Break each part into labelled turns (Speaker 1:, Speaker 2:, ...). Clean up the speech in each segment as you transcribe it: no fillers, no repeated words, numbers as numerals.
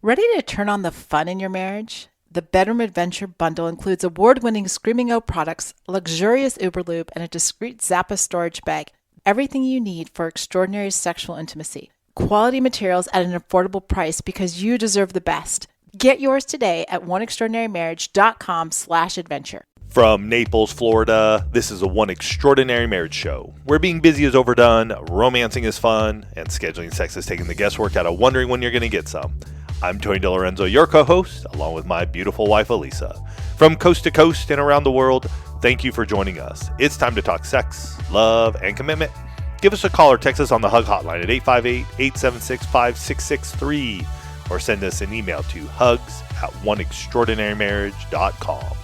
Speaker 1: Ready to turn on the fun in your marriage? The Bedroom Adventure Bundle includes award-winning Screaming O products, luxurious Uber Lube, and a discreet Zappa storage bag. Everything you need for extraordinary sexual intimacy. Quality materials at an affordable price because you deserve the best. Get yours today at oneextraordinarymarriage.com/adventure.
Speaker 2: From Naples, Florida, this is a One Extraordinary Marriage show, where being busy is overdone, romancing is fun, and scheduling sex is taking the guesswork out of wondering when you're going to get some. I'm Tony DeLorenzo, your co-host, along with my beautiful wife, Elisa. From coast to coast and around the world, thank you for joining us. It's time to talk sex, love, and commitment. Give us a call or text us on the Hug Hotline at 858-876-5663, or send us an email to hugs@oneextraordinarymarriage.com.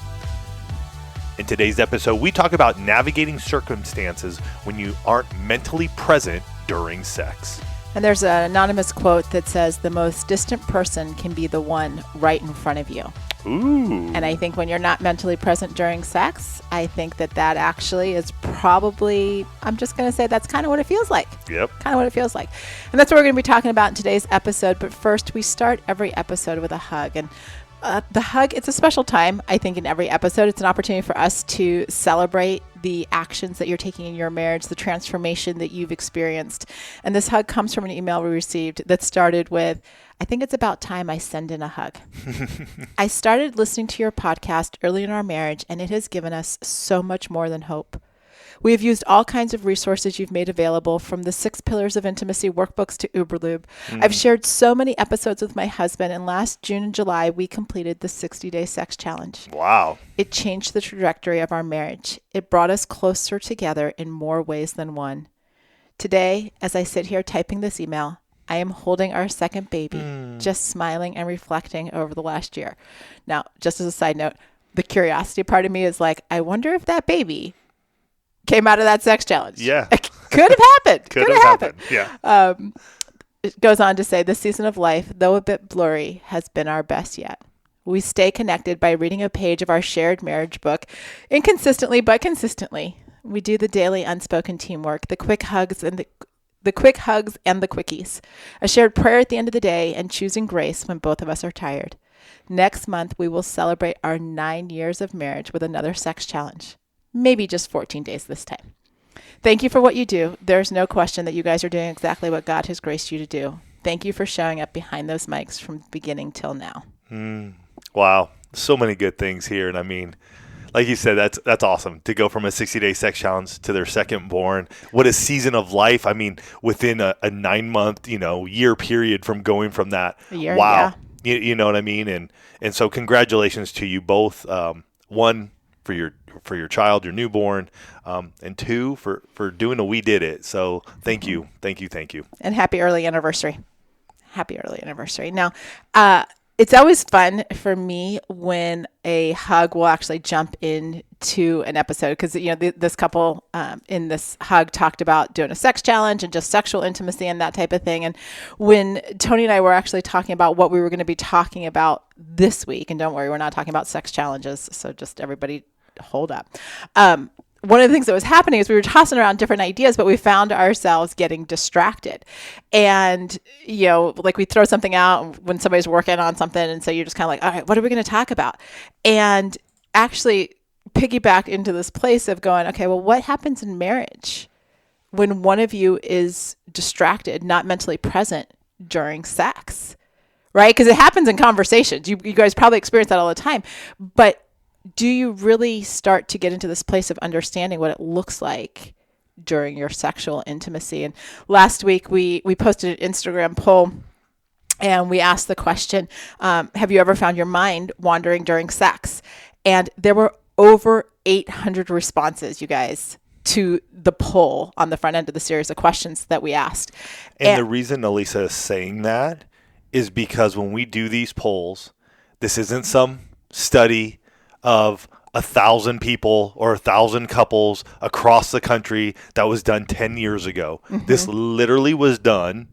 Speaker 2: In today's episode, we talk about navigating circumstances when you aren't mentally present during sex.
Speaker 1: And there's an anonymous quote that says, the most distant person can be the one right in front of you.
Speaker 2: Ooh.
Speaker 1: And I think when you're not mentally present during sex, I think that actually is probably, I'm just going to say that's kind of what it feels like.
Speaker 2: Yep.
Speaker 1: Kind of what it feels like. And that's what we're going to be talking about in today's episode. But first, we start every episode with a hug. And the hug, it's a special time, I think, in every episode. It's an opportunity for us to celebrate the actions that you're taking in your marriage, the transformation that you've experienced. And this hug comes from an email we received that started with, I think it's about time I send in a hug. I started listening to your podcast early in our marriage, and it has given us so much more than hope. We have used all kinds of resources you've made available, from the 6 Pillars of Intimacy workbooks to Uber Lube. I've shared so many episodes with my husband, and last June and July, we completed the 60-day sex challenge.
Speaker 2: Wow.
Speaker 1: It changed the trajectory of our marriage. It brought us closer together in more ways than one. Today, as I sit here typing this email, I am holding our second baby, just smiling and reflecting over the last year. Now, just as a side note, the curiosity part of me is like, I wonder if that baby came out of that sex challenge.
Speaker 2: Yeah.
Speaker 1: It could have happened.
Speaker 2: Could have happened. Yeah.
Speaker 1: It goes on to say, this season of life, though a bit blurry, has been our best yet. We stay connected by reading a page of our shared marriage book, inconsistently but consistently. We do the daily unspoken teamwork, the quick hugs and the quickies, a shared prayer at the end of the day, and choosing grace when both of us are tired. Next month, we will celebrate our 9 years of marriage with another sex challenge. Maybe just 14 days this time. Thank you for what you do. There's no question that you guys are doing exactly what God has graced you to do. Thank you for showing up behind those mics from beginning till now.
Speaker 2: Wow. So many good things here. And I mean, like you said, that's awesome to go from a 60-day sex challenge to their second born. What a season of life. I mean, within a 9-month, year period from going from that.
Speaker 1: A year,
Speaker 2: wow.
Speaker 1: yeah.
Speaker 2: You know what I mean? And so congratulations to you both. One, for your child, your newborn, and 2, for doing a We Did It. So thank you.
Speaker 1: And happy early anniversary. Now, it's always fun for me when a hug will actually jump into an episode, because this couple in this hug talked about doing a sex challenge and just sexual intimacy and that type of thing. And when Tony and I were actually talking about what we were going to be talking about this week, and don't worry, we're not talking about sex challenges, so just everybody hold up. One of the things that was happening is we were tossing around different ideas, but we found ourselves getting distracted. And, like we throw something out when somebody's working on something. And so you're just kind of like, all right, what are we going to talk about? And actually piggyback into this place of going, okay, well, what happens in marriage when one of you is distracted, not mentally present during sex, right? Because it happens in conversations. You guys probably experience that all the time. But do you really start to get into this place of understanding what it looks like during your sexual intimacy? And last week we posted an Instagram poll, and we asked the question, have you ever found your mind wandering during sex? And there were over 800 responses, you guys, to the poll on the front end of the series of questions that we asked.
Speaker 2: And the reason Elisa is saying that is because when we do these polls, this isn't some study of 1,000 people or 1,000 couples across the country that was done 10 years ago. Mm-hmm. This literally was done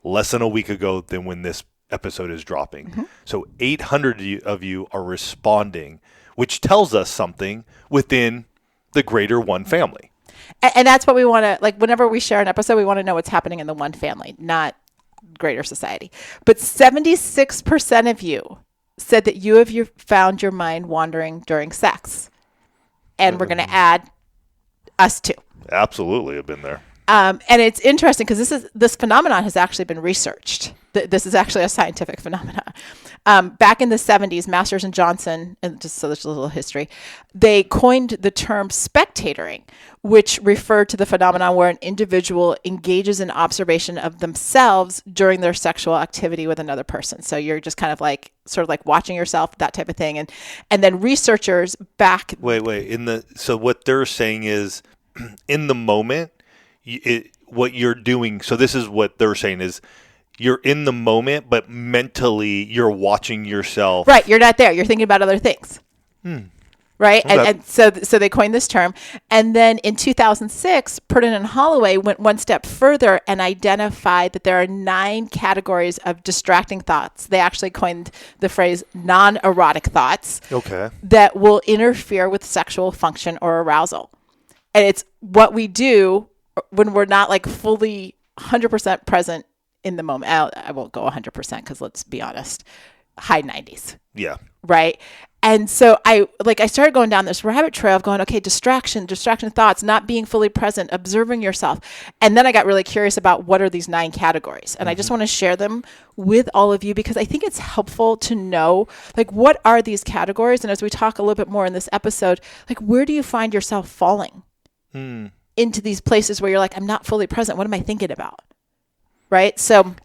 Speaker 2: less than a week ago than when this episode is dropping. Mm-hmm. So 800 of you are responding, which tells us something within the greater one family.
Speaker 1: And that's what we want to, like, whenever we share an episode, we want to know what's happening in the one family, not greater society. But 76% of you said that you have found your mind wandering during sex. And we're going to add us too.
Speaker 2: Absolutely, I've been there.
Speaker 1: And it's interesting because this phenomenon has actually been researched. This is actually a scientific phenomenon. Back in the 70s, Masters and Johnson, and just so there's a little history, they coined the term spectatoring, which referred to the phenomenon where an individual engages in observation of themselves during their sexual activity with another person. So you're just kind of like, sort of like watching yourself, that type of thing. And then researchers back...
Speaker 2: Wait. So what they're saying is, in the moment, what you're doing, so this is what they're saying is, you're in the moment, but mentally you're watching yourself.
Speaker 1: Right. You're not there. You're thinking about other things. Right.
Speaker 2: Okay.
Speaker 1: And so they coined this term. And then in 2006, Purdon and Holloway went one step further and identified that there are 9 categories of distracting thoughts. They actually coined the phrase non-erotic thoughts.
Speaker 2: Okay.
Speaker 1: That will interfere with sexual function or arousal. And it's what we do when we're not like fully 100% present in the moment. I won't go 100% because let's be honest, high 90s.
Speaker 2: Yeah.
Speaker 1: Right. And so I started going down this rabbit trail of going, okay, distraction thoughts, not being fully present, observing yourself. And then I got really curious about what are these 9 categories. And I just want to share them with all of you because I think it's helpful to know, like, what are these categories? And as we talk a little bit more in this episode, like, where do you find yourself falling into these places where you're like, I'm not fully present. What am I thinking about? Right. So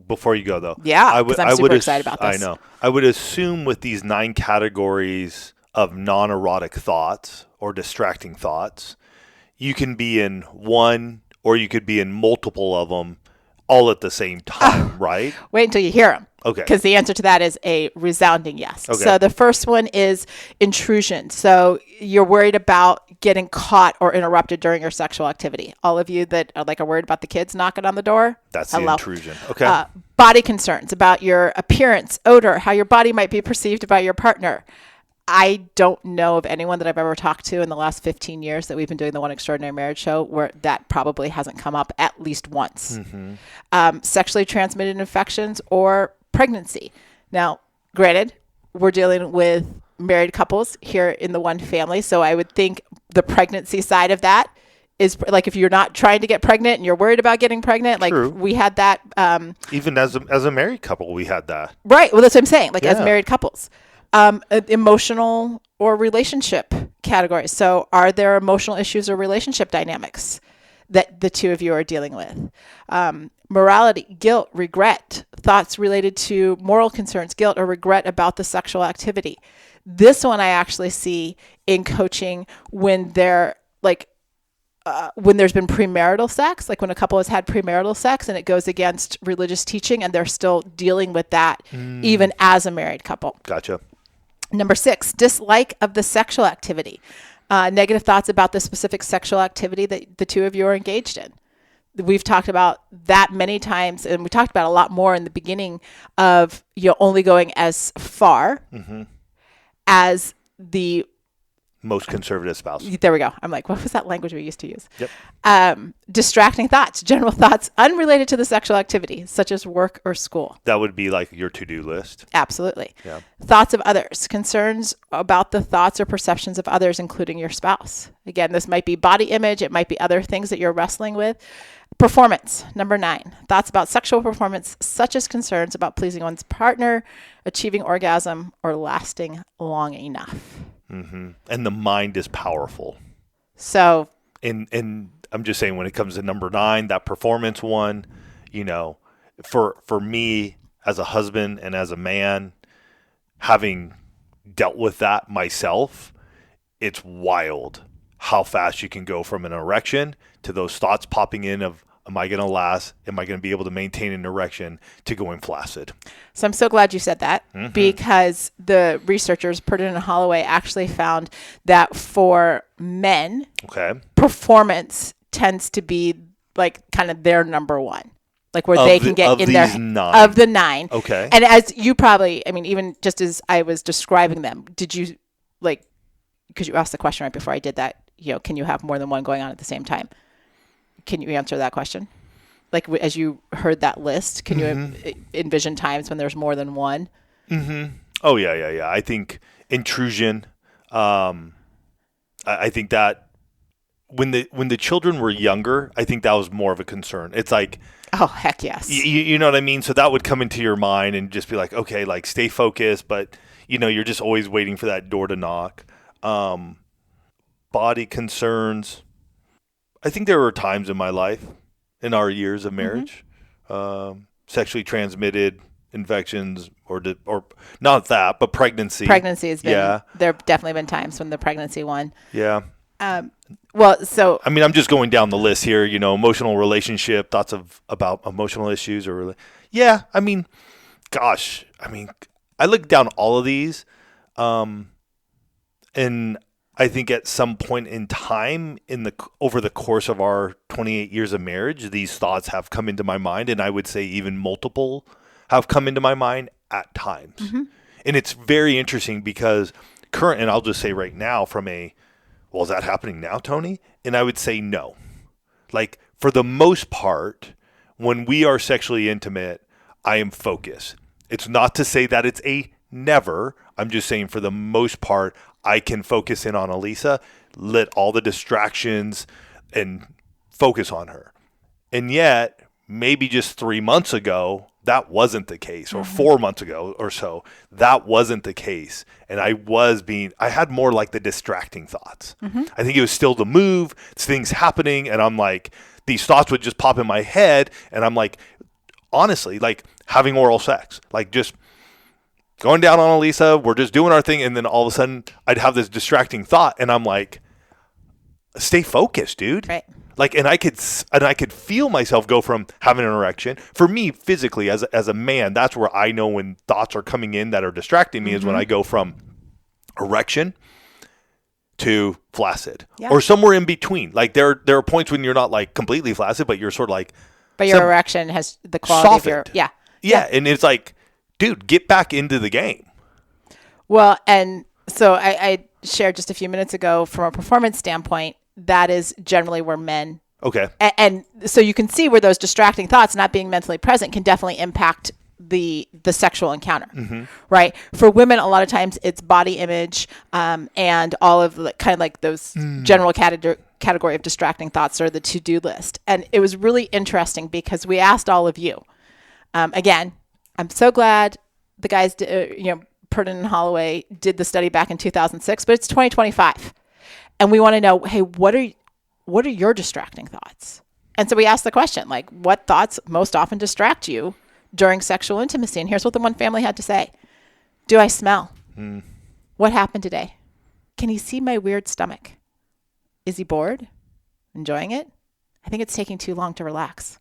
Speaker 2: before you go though,
Speaker 1: yeah, because I'm super excited about this.
Speaker 2: I know. I would assume with these 9 categories of non-erotic thoughts or distracting thoughts, you can be in one or you could be in multiple of them all at the same time, right?
Speaker 1: Wait until you hear them.
Speaker 2: Okay.
Speaker 1: Because the answer to that is a resounding yes.
Speaker 2: Okay.
Speaker 1: So the first one is intrusion. So you're worried about getting caught or interrupted during your sexual activity. All of you that are worried about the kids knocking on the door.
Speaker 2: That's
Speaker 1: hello.
Speaker 2: The intrusion. Okay.
Speaker 1: Body concerns about your appearance, odor, how your body might be perceived by your partner. I don't know of anyone that I've ever talked to in the last 15 years that we've been doing the One Extraordinary Marriage show where that probably hasn't come up at least once. Sexually transmitted infections or pregnancy. Now, granted, we're dealing with married couples here in the one family, so I would think the pregnancy side of that is like if you're not trying to get pregnant and you're worried about getting pregnant, like
Speaker 2: True.
Speaker 1: we had that.
Speaker 2: Even as a married couple, we had that.
Speaker 1: Right. Well, that's what I'm saying. Like as married couples. Emotional or relationship categories. So are there emotional issues or relationship dynamics that the two of you are dealing with? Morality, guilt, regret, thoughts related to moral concerns, guilt or regret about the sexual activity. This one I actually see in coaching when they're when there's been premarital sex, like when a couple has had premarital sex and it goes against religious teaching and they're still dealing with that even as a married couple.
Speaker 2: Gotcha.
Speaker 1: Number 6, dislike of the sexual activity. Negative thoughts about the specific sexual activity that the two of you are engaged in. We've talked about that many times, and we talked about a lot more in the beginning of only going as far as the
Speaker 2: most conservative spouse.
Speaker 1: There we go. I'm like, what was that language we used to use?
Speaker 2: Yep.
Speaker 1: Distracting thoughts, general thoughts unrelated to the sexual activity, such as work or school.
Speaker 2: That would be like your to-do list.
Speaker 1: Absolutely.
Speaker 2: Yeah.
Speaker 1: Thoughts of others, concerns about the thoughts or perceptions of others, including your spouse. Again, this might be body image. It might be other things that you're wrestling with. Performance, number 9. Thoughts about sexual performance, such as concerns about pleasing one's partner, achieving orgasm, or lasting long enough.
Speaker 2: And the mind is powerful.
Speaker 1: So,
Speaker 2: and I'm just saying when it comes to number 9, that performance one, for me as a husband and as a man, having dealt with that myself, it's wild how fast you can go from an erection to those thoughts popping in of, am I going to last? Am I going to be able to maintain an erection to going flaccid?
Speaker 1: So I'm so glad you said that because the researchers, Purdon and Holloway, actually found that for men, performance tends to be like kind of their number one, like where they can get in there
Speaker 2: 9.
Speaker 1: Of the 9.
Speaker 2: Okay.
Speaker 1: And as you probably, even just as I was describing them, did you because you asked the question right before I did that, can you have more than one going on at the same time? Can you answer that question? Like as you heard that list, can you envision times when there's more than one?
Speaker 2: Oh yeah. I think intrusion. I think that when the children were younger, I think that was more of a concern. It's like,
Speaker 1: oh heck yes,
Speaker 2: you know what I mean. So that would come into your mind and just be like, okay, like stay focused, but you're just always waiting for that door to knock. Body concerns. I think there were times in my life, in our years of marriage, sexually transmitted infections or not that, but pregnancy.
Speaker 1: Pregnancy has been, there have definitely been times when the pregnancy one.
Speaker 2: Yeah.
Speaker 1: Well, so.
Speaker 2: I mean, I'm just going down the list here, emotional relationship, thoughts about emotional issues yeah. I mean, gosh, I look down all of these, and I think at some point in time over the course of our 28 years of marriage, these thoughts have come into my mind, and I would say even multiple have come into my mind at times. And it's very interesting because and I'll just say right now is that happening now, Tony? And I would say no. Like for the most part, when we are sexually intimate, I am focused. It's not to say that it's a never. I'm just saying for the most part, I can focus in on Elisa, let all the distractions and focus on her. And yet, maybe just 3 months ago, that wasn't the case, or 4 months ago or so, that wasn't the case. And I had more like the distracting thoughts. I think it was still the move, things happening, and I'm like, these thoughts would just pop in my head, and I'm like, honestly, like having oral sex, like just going down on Elisa, we're just doing our thing, and then all of a sudden I'd have this distracting thought, and I'm like, stay focused, dude.
Speaker 1: Right.
Speaker 2: Like, and I could feel myself go from having an erection. For me, physically, as a man, that's where I know when thoughts are coming in that are distracting me is when I go from erection to flaccid, or somewhere in between. Like there are points when you're not like completely flaccid, but you're sort of like,
Speaker 1: but your erection has the quality
Speaker 2: softened.
Speaker 1: of your
Speaker 2: yeah, and it's like, dude, get back into the game.
Speaker 1: Well, and so I shared just a few minutes ago from a performance standpoint, that is generally where men.
Speaker 2: Okay.
Speaker 1: And so you can see where those distracting thoughts, not being mentally present, can definitely impact the sexual encounter, right? For women, a lot of times it's body image, and all of the kind of like those general category of distracting thoughts or the to-do list. And it was really interesting because we asked all of you, again, I'm so glad the guys, Purdon and Holloway did the study back in 2006, but it's 2025. And we want to know, hey, what are your distracting thoughts? And so we asked the question, like, what thoughts most often distract you during sexual intimacy? And here's what the one family had to say. Do I smell? What happened today? Can he see my weird stomach? Is he bored? Enjoying it? I think it's taking too long to relax.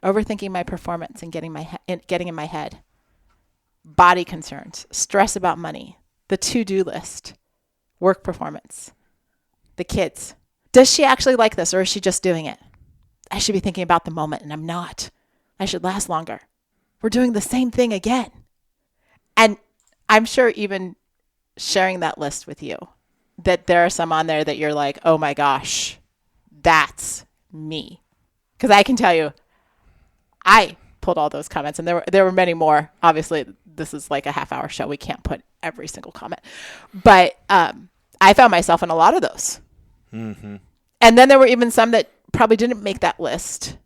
Speaker 1: Overthinking my performance and getting in my head. Body concerns, stress about money, the to-do list, work performance, the kids. Does she actually like this, or is she just doing it? I should be thinking about the moment, and I'm not. I should last longer. We're doing the same thing again. And I'm sure even sharing that list with you, that there are some on there that you're like, oh my gosh, that's me. Because I can tell you, I pulled all those comments, and there were many more. Obviously, this is like a half-hour show. We can't put every single comment. But I found myself in a lot of those. And then there were even some that probably didn't make that list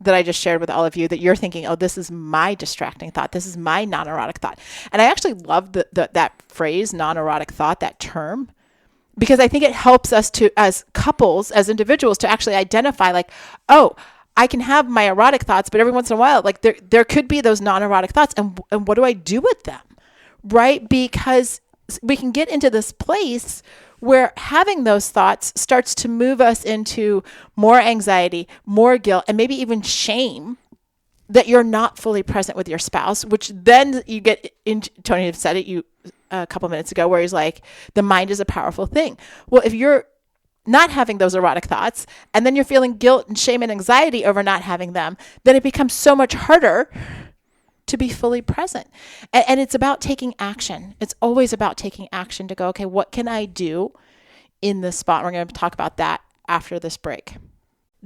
Speaker 1: that I just shared with all of you, that you're thinking, oh, this is my distracting thought. This is my non-erotic thought. And I actually love that phrase, non-erotic thought, that term, because I think it helps us to, as couples, as individuals, to actually identify like, oh, I can have my erotic thoughts, but every once in a while, like there could be those non-erotic thoughts. And what do I do with them? Right? Because we can get into this place where having those thoughts starts to move us into more anxiety, more guilt, and maybe even shame that you're not fully present with your spouse, which then you get into, Tony said it a couple minutes ago, where he's like, the mind is a powerful thing. Well, if you're not having those erotic thoughts, and then you're feeling guilt and shame and anxiety over not having them, then it becomes so much harder to be fully present. And it's about taking action. It's always about taking action to go, okay, what can I do in this spot? We're going to talk about that after this break.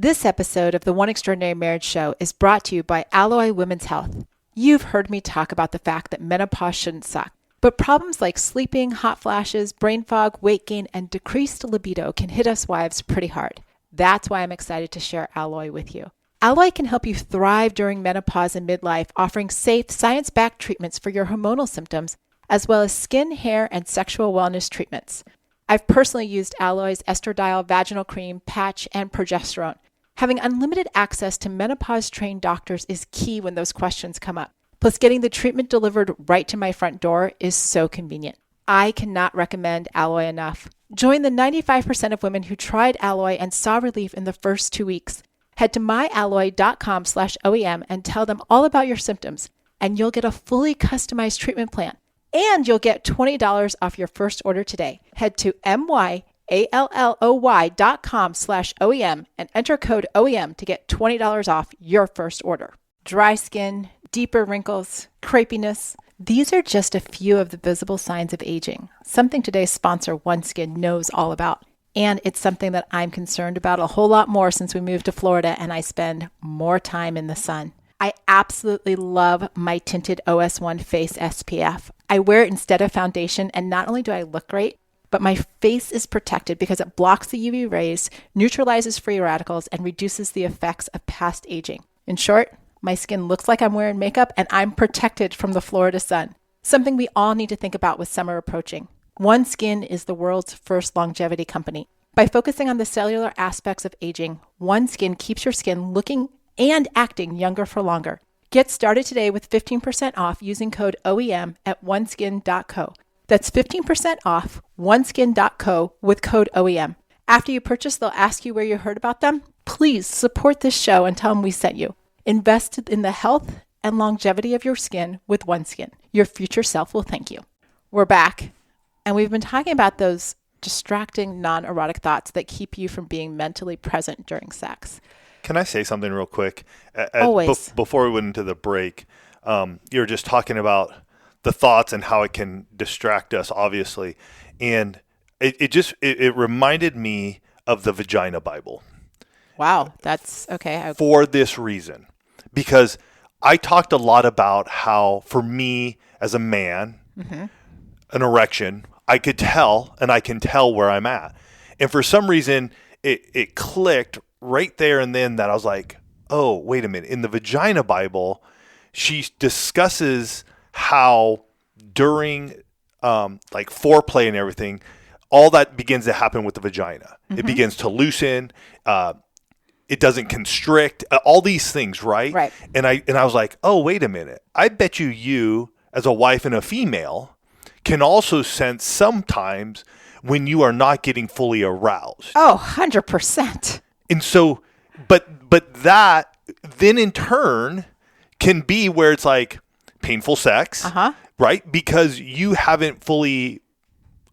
Speaker 1: This episode of the One Extraordinary Marriage Show is brought to you by Alloy Women's Health. You've heard me talk about the fact that menopause shouldn't suck, but problems like sleeping, hot flashes, brain fog, weight gain, and decreased libido can hit us wives pretty hard. That's why I'm excited to share Alloy with you. Alloy can help you thrive during menopause and midlife, offering safe, science-backed treatments for your hormonal symptoms, as well as skin, hair, and sexual wellness treatments. I've personally used Alloy's estradiol vaginal cream, patch, and progesterone. Having unlimited access to menopause-trained doctors is key when those questions come up. Plus, getting the treatment delivered right to my front door is so convenient. I cannot recommend Alloy enough. Join the 95% of women who tried Alloy and saw relief in the first 2 weeks. Head to myalloy.com/OEM and tell them all about your symptoms, and you'll get a fully customized treatment plan. And you'll get $20 off your first order today. Head to myalloy.com/OEM and enter code OEM to get $20 off your first order. Dry skin, deeper wrinkles, crepiness. These are just a few of the visible signs of aging, something today's sponsor, OneSkin, knows all about. And it's something that I'm concerned about a whole lot more since we moved to Florida and I spend more time in the sun. I absolutely love my tinted OS1 Face SPF. I wear it instead of foundation, and not only do I look great, but my face is protected because it blocks the UV rays, neutralizes free radicals, and reduces the effects of past aging. In short, my skin looks like I'm wearing makeup and I'm protected from the Florida sun, something we all need to think about with summer approaching. OneSkin is the world's first longevity company. By focusing on the cellular aspects of aging, OneSkin keeps your skin looking and acting younger for longer. Get started today with 15% off using code OEM at oneskin.co. That's 15% off oneskin.co with code OEM. After you purchase, they'll ask you where you heard about them. Please support this show and tell them we sent you. Invest in the health and longevity of your skin with OneSkin. Your future self will thank you. We're back, and we've been talking about those distracting, non-erotic thoughts that keep you from being mentally present during sex.
Speaker 2: Can I say something real quick?
Speaker 1: Always.
Speaker 2: Before we went into the break, you were just talking about the thoughts and how it can distract us, obviously. And it reminded me of the Vagina Bible.
Speaker 1: Wow, that's okay.
Speaker 2: For this reason. Because I talked a lot about how, for me as a man, an erection, I could tell, and I can tell where I'm at. And for some reason, it clicked right there and then that I was like, oh, wait a minute. In the Vagina Bible, she discusses how during like foreplay and everything, all that begins to happen with the vagina. It begins to loosen. It doesn't constrict. All these things, right?
Speaker 1: Right.
Speaker 2: And I was like, oh, wait a minute. I bet you as a wife and a female can also sense sometimes when you are not getting fully aroused.
Speaker 1: Oh, 100%.
Speaker 2: And so, but that then in turn can be where it's like painful sex, right? Because you haven't fully,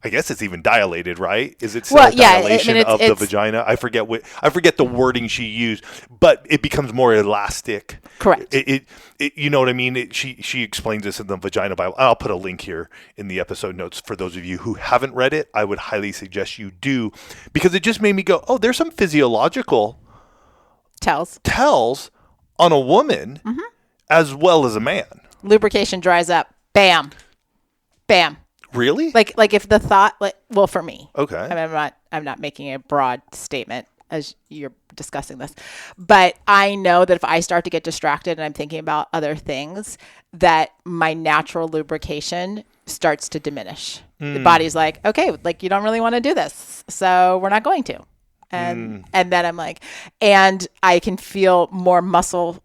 Speaker 2: I guess it's even dilated, right? Is it still dilation of the vagina? I forget the wording she used, but it becomes more elastic.
Speaker 1: Correct.
Speaker 2: It you know what I mean? She explains this in the Vagina Bible. I'll put a link here in the episode notes for those of you who haven't read it. I would highly suggest you do, because it just made me go, oh, there's some physiological tells on a woman as well as a man.
Speaker 1: Lubrication dries up. Bam. Bam.
Speaker 2: Really?
Speaker 1: Like if the thought, well, for me,
Speaker 2: okay.
Speaker 1: I mean, I'm not making a broad statement as you're discussing this, but I know that if I start to get distracted and I'm thinking about other things, that my natural lubrication starts to diminish. The body's like, okay, like you don't really want to do this, so we're not going to. And then I'm like, and I can feel more muscle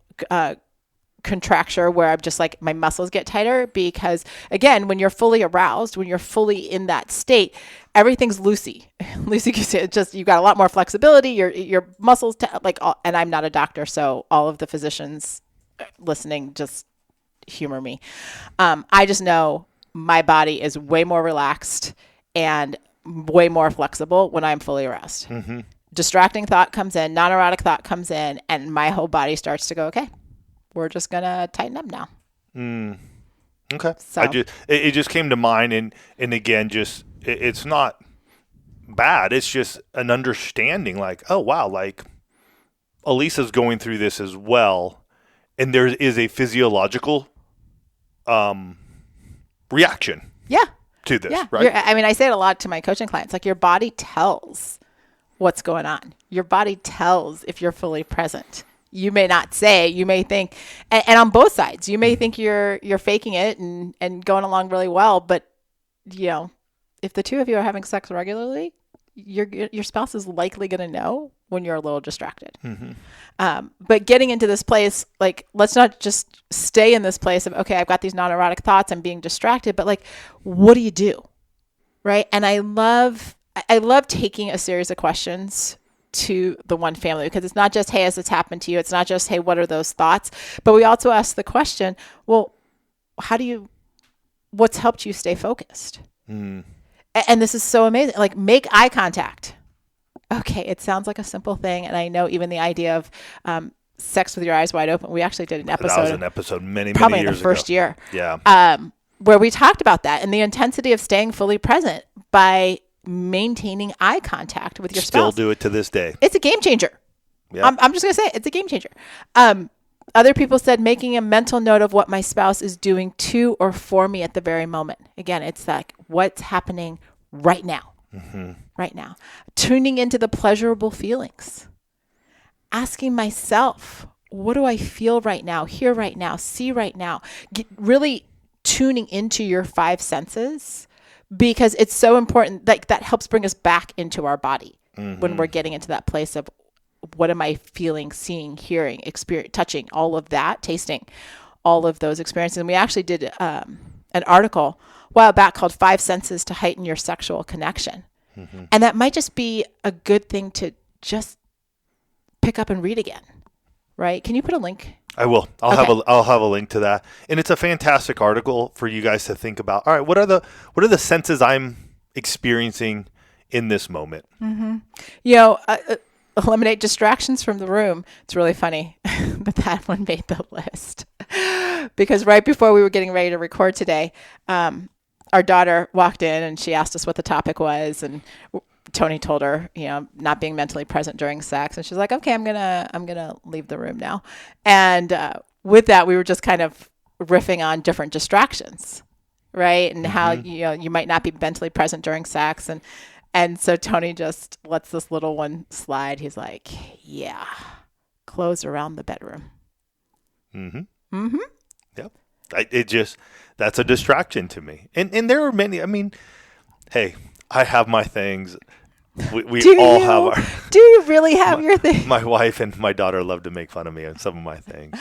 Speaker 1: contracture where I'm just like, my muscles get tighter, because again, when you're fully aroused, when you're fully in that state, everything's loosey goosey. It's just, you got a lot more flexibility, your muscles, and I'm not a doctor, so all of the physicians listening, just humor me. I just know my body is way more relaxed and way more flexible when I'm fully aroused. Distracting thought comes in, non-erotic thought comes in, and my whole body starts to go, okay, we're just going to tighten up now.
Speaker 2: Okay.
Speaker 1: So.
Speaker 2: It just came to mind, and again, just it's not bad. It's just an understanding, like, oh wow, like Elisa's going through this as well, and there is a physiological reaction
Speaker 1: Yeah.
Speaker 2: to this,
Speaker 1: Yeah.
Speaker 2: right?
Speaker 1: I mean, I say it a lot to my coaching clients, like your body tells what's going on. Your body tells if you're fully present. You may not say, you may think, and on both sides, you may think you're faking it and going along really well, but if the two of you are having sex regularly, your spouse is likely going to know when you're a little distracted. But getting into this place, like, let's not just stay in this place of, okay, I've got these non-erotic thoughts, I'm being distracted, but like, what do you do? Right. And I love taking a series of questions to the one family, because it's not just, hey, has this happened to you? It's not just, hey, what are those thoughts? But we also ask the question, well, what's helped you stay focused? And this is so amazing. Like, make eye contact. Okay, it sounds like a simple thing. And I know even the idea of sex with your eyes wide open. We actually did an episode. That
Speaker 2: was an episode many
Speaker 1: probably
Speaker 2: years
Speaker 1: in the first
Speaker 2: ago.
Speaker 1: year.
Speaker 2: Yeah.
Speaker 1: Where we talked about that and the intensity of staying fully present by maintaining eye contact with your spouse.
Speaker 2: Still do it to this day.
Speaker 1: It's a game changer.
Speaker 2: Yeah.
Speaker 1: I'm just going to say it's a game changer. Other people said making a mental note of what my spouse is doing to or for me at the very moment. Again, it's like what's happening right now. Right now. Tuning into the pleasurable feelings. Asking myself, what do I feel right now, hear right now, see right now? Really tuning into your five senses, because it's so important. Like, that helps bring us back into our body when we're getting into that place of what am I feeling, seeing, hearing, touching, all of that, tasting, all of those experiences. And we actually did an article a while back called 5 Senses to Heighten Your Sexual Connection. And that might just be a good thing to just pick up and read again, right? Can you put a link?
Speaker 2: I will. I'll have a link to that. And it's a fantastic article for you guys to think about. All right, what are the senses I'm experiencing in this moment?
Speaker 1: Eliminate distractions from the room. It's really funny but that one made the list because right before we were getting ready to record today, our daughter walked in and she asked us what the topic was, and Tony told her, not being mentally present during sex, and she's like, okay, I'm gonna leave the room now. And with that, we were just kind of riffing on different distractions, right? And how you might not be mentally present during sex, and so Tony just lets this little one slide. He's like, yeah, clothes around the bedroom.
Speaker 2: Yep. That's a distraction to me. And there are many. I mean, hey, I have my things. We all have our.
Speaker 1: Do you really have your thing?
Speaker 2: My wife and my daughter love to make fun of me on some of my things.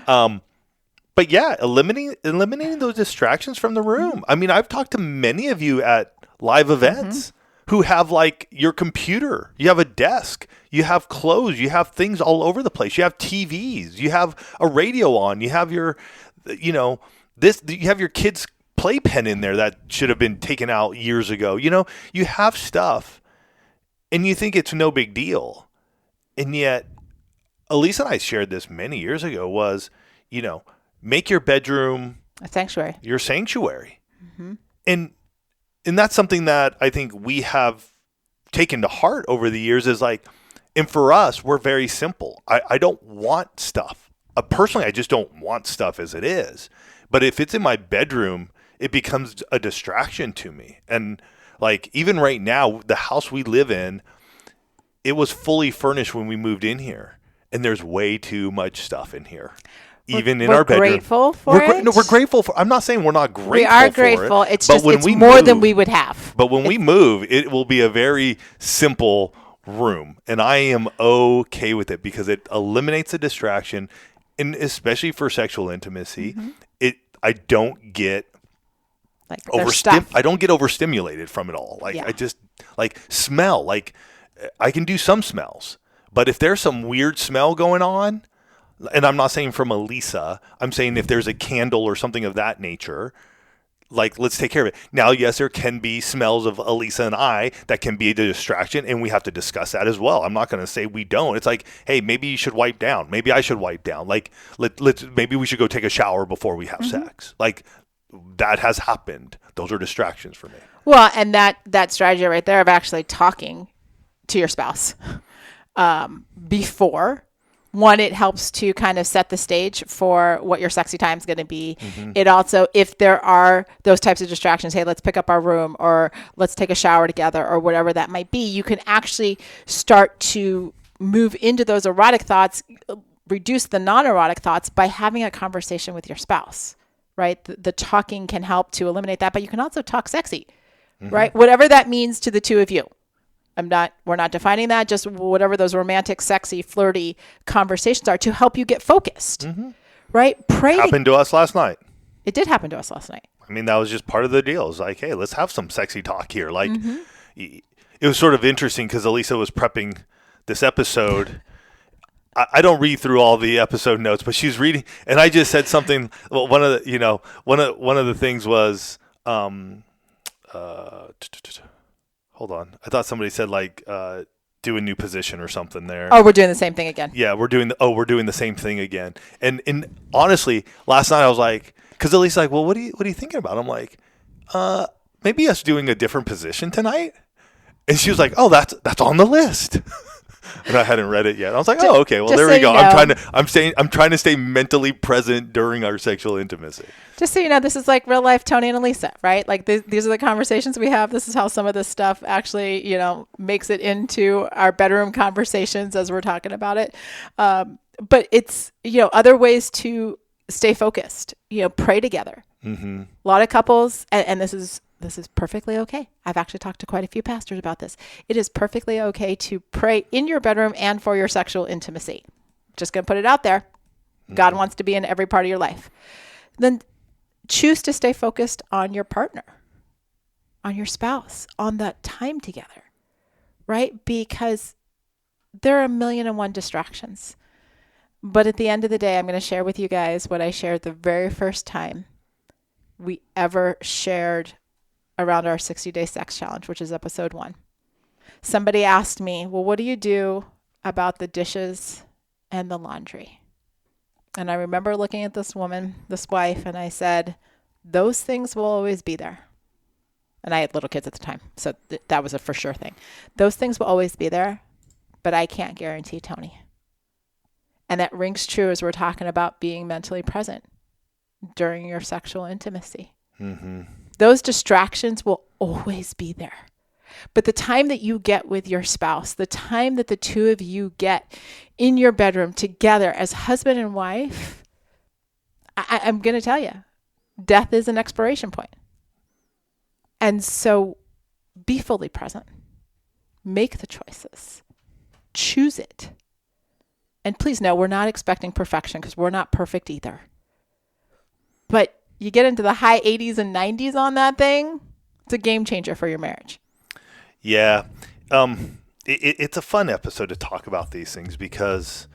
Speaker 2: But yeah, eliminating those distractions from the room. I mean, I've talked to many of you at live events who have like your computer, you have a desk, you have clothes, you have things all over the place. You have TVs, you have a radio on, you have your, you have your kids' playpen in there that should have been taken out years ago. You have stuff and you think it's no big deal. And yet, Elise and I shared this many years ago was, make your bedroom
Speaker 1: a sanctuary.
Speaker 2: Your sanctuary. And that's something that I think we have taken to heart over the years is like, and for us, we're very simple. I don't want stuff. Personally, I just don't want stuff as it is. But if it's in my bedroom, it becomes a distraction to me. And like, even right now, the house we live in, it was fully furnished when we moved in here. And there's way too much stuff in here. Even in our bedroom.
Speaker 1: We're grateful for it?
Speaker 2: No, we're grateful for. I'm not saying we're not grateful.
Speaker 1: We are grateful.
Speaker 2: For it,
Speaker 1: it's just it's more than we would have.
Speaker 2: But when we move, it will be a very simple room, and I am okay with it because it eliminates the distraction, and especially for sexual intimacy, I don't get
Speaker 1: like
Speaker 2: I don't get overstimulated from it all. Like I just like smell. Like I can do some smells, but if there's some weird smell going on. And I'm not saying from Elisa, I'm saying if there's a candle or something of that nature, like let's take care of it. Now, yes, there can be smells of Elisa and I that can be a distraction, and we have to discuss that as well. I'm not going to say we don't. It's like, hey, maybe you should wipe down. Maybe I should wipe down. Like maybe we should go take a shower before we have sex. Like that has happened. Those are distractions for me.
Speaker 1: Well, and that strategy right there of actually talking to your spouse before One, it helps to kind of set the stage for what your sexy time is going to be. It also, if there are those types of distractions, hey, let's pick up our room or let's take a shower together or whatever that might be, you can actually start to move into those erotic thoughts, reduce the non-erotic thoughts by having a conversation with your spouse, right? The talking can help to eliminate that, but you can also talk sexy, right? Whatever that means to the two of you. We're not defining that, just whatever those romantic, sexy, flirty conversations are to help you get focused, right?
Speaker 2: Happened to us last night.
Speaker 1: It did happen to us last night.
Speaker 2: I mean, that was just part of the deal. It was like, hey, let's have some sexy talk here. Like, it was sort of interesting because Elisa was prepping this episode. I don't read through all the episode notes, but she's reading, and I just said something. Well, one of the things was, hold on. I thought somebody said like do a new position or something there.
Speaker 1: Oh, we're doing the same thing again.
Speaker 2: Yeah, we're doing the same thing again. And honestly, last night I was like, because Elise's like, well, what are you thinking about? I'm like, maybe us doing a different position tonight. And she was like, oh, that's on the list. And I hadn't read it yet. I was like, oh, okay. Well, there we go. I'm trying to stay mentally present during our sexual intimacy.
Speaker 1: Just so you know, this is like real life Tony and Elisa, right? Like these are the conversations we have. This is how some of this stuff actually, makes it into our bedroom conversations as we're talking about it. But it's, other ways to stay focused, pray together. A lot of couples, and this is perfectly okay. I've actually talked to quite a few pastors about this. It is perfectly okay to pray in your bedroom and for your sexual intimacy. Just going to put it out there. God wants to be in every part of your life. Then choose to stay focused on your partner, on your spouse, on that time together, right? Because there are 1,000,001 distractions. But at the end of the day, I'm going to share with you guys what I shared the very first time we ever shared around our 60-day sex challenge, which is episode 1. Somebody asked me, well, what do you do about the dishes and the laundry? And I remember looking at this woman, this wife, and I said, those things will always be there. And I had little kids at the time, so that was a for sure thing. Those things will always be there, but I can't guarantee, Tony. And that rings true as we're talking about being mentally present during your sexual intimacy. Those distractions will always be there. But the time that you get with your spouse, the time that the two of you get in your bedroom together as husband and wife, I'm going to tell you, death is an expiration point. And so be fully present. Make the choices. Choose it. And please know, we're not expecting perfection because we're not perfect either. But you get into the high 80s and 90s on that thing, it's a game changer for your marriage.
Speaker 2: Yeah. It's a fun episode to talk about these things because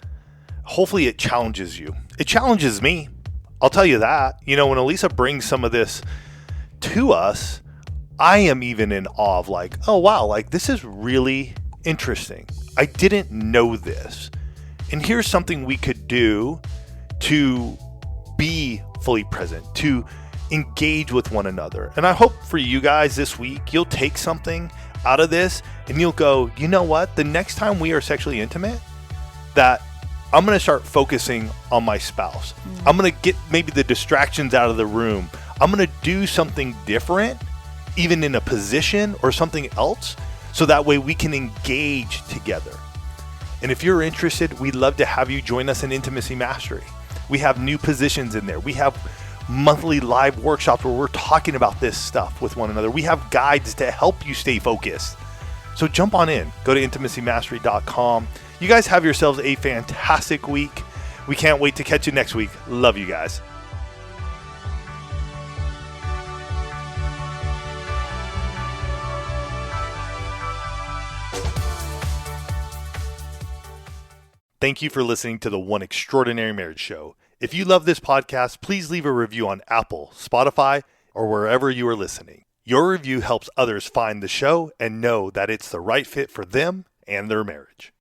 Speaker 2: hopefully it challenges you. It challenges me. I'll tell you that. When Elisa brings some of this to us, I am even in awe of like, oh, wow, like this is really interesting. I didn't know this. And here's something we could do to be fully present, to engage with one another. And I hope for you guys this week, you'll take something out of this and you'll go, you know what? The next time we are sexually intimate, that I'm going to start focusing on my spouse. I'm going to get maybe the distractions out of the room. I'm going to do something different, even in a position or something else, so that way we can engage together. And if you're interested, we'd love to have you join us in Intimacy Mastery. We have new positions in there. We have monthly live workshops where we're talking about this stuff with one another. We have guides to help you stay focused. So jump on in. Go to intimacymastery.com. You guys have yourselves a fantastic week. We can't wait to catch you next week. Love you guys. Thank you for listening to the One Extraordinary Marriage Show. If you love this podcast, please leave a review on Apple, Spotify, or wherever you are listening. Your review helps others find the show and know that it's the right fit for them and their marriage.